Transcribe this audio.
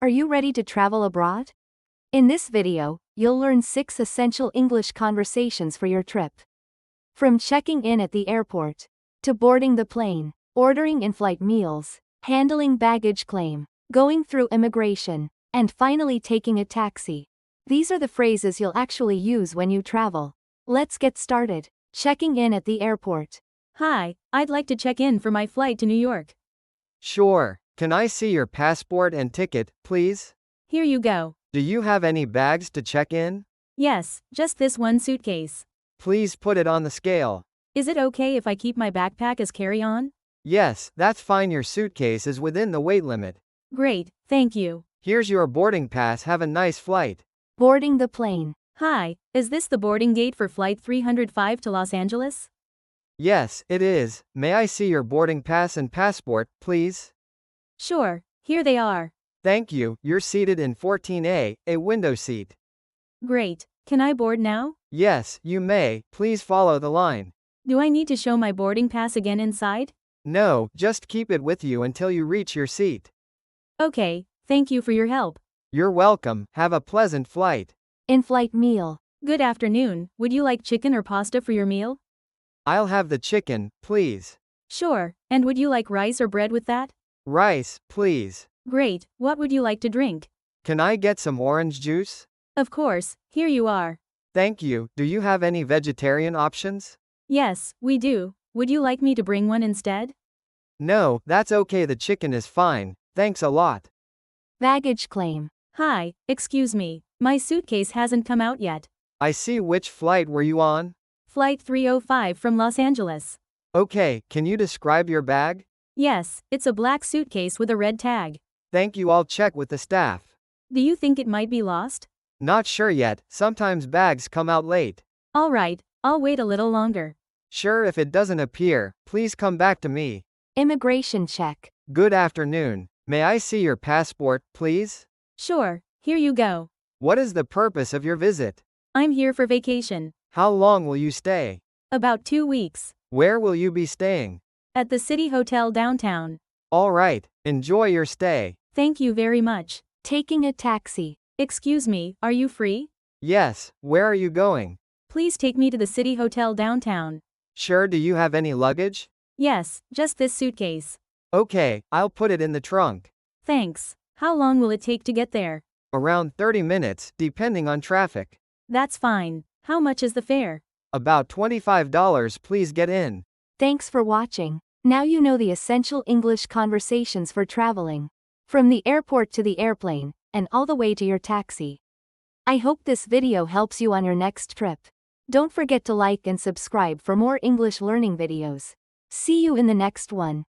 Are you ready to travel abroad? In this video, you'll learn 6 essential English conversations for your trip. From checking in at the airport, to boarding the plane, ordering in-flight meals, handling baggage claim, going through immigration, and finally taking a taxi. These are the phrases you'll actually use when you travel. Let's get started. Checking in at the airport. Hi, I'd like to check in for my flight to New York. Sure. Can I see your passport and ticket, please? Here you go. Do you have any bags to check in? Yes, just this one suitcase. Please put it on the scale. Is it okay if I keep my backpack as carry-on? Yes, that's fine. Your suitcase is within the weight limit. Great, thank you. Here's your boarding pass. Have a nice flight. Boarding the plane. Hi, is this the boarding gate for Flight 305 to Los Angeles? Yes, it is. May I see your boarding pass and passport, please? Sure, here they are. Thank you. You're seated in 14A, a window seat. Great, can I board now? Yes, you may. Please follow the line. Do I need to show my boarding pass again inside? No, just keep it with you until you reach your seat. Okay, thank you for your help. You're welcome. Have a pleasant flight. In-flight meal. Good afternoon, would you like chicken or pasta for your meal? I'll have the chicken, please. Sure, and would you like rice or bread with that? Rice, please. Great, what would you like to drink? Can I get some orange juice? Of course, here you are. Thank you. Do you have any vegetarian options? Yes, we do. Would you like me to bring one instead? No, that's okay. The chicken is fine. Thanks a lot. Baggage claim. Hi, excuse me. My suitcase hasn't come out yet. I see. Which flight were you on? Flight 305 from Los Angeles. Okay, can you describe your bag? Yes, it's a black suitcase with a red tag. Thank you. I'll check with the staff. Do you think it might be lost? Not sure yet. Sometimes bags come out late. All right, I'll wait a little longer. Sure, if it doesn't appear, please come back to me. Immigration check. Good afternoon. May I see your passport, please? Sure, here you go. What is the purpose of your visit? I'm here for vacation. How long will you stay? About 2 weeks. Where will you be staying? At the City Hotel downtown. All right, enjoy your stay. Thank you very much. Taking a taxi. Excuse me, are you free? Yes, where are you going? Please take me to the City Hotel downtown. Sure, do you have any luggage? Yes, just this suitcase. Okay, I'll put it in the trunk. Thanks. How long will it take to get there? Around 30 minutes, depending on traffic. That's fine. How much is the fare? About $25. Please get in. Thanks for watching. Now you know the essential English conversations for traveling. From the airport to the airplane, and all the way to your taxi. I hope this video helps you on your next trip. Don't forget to like and subscribe for more English learning videos. See you in the next one.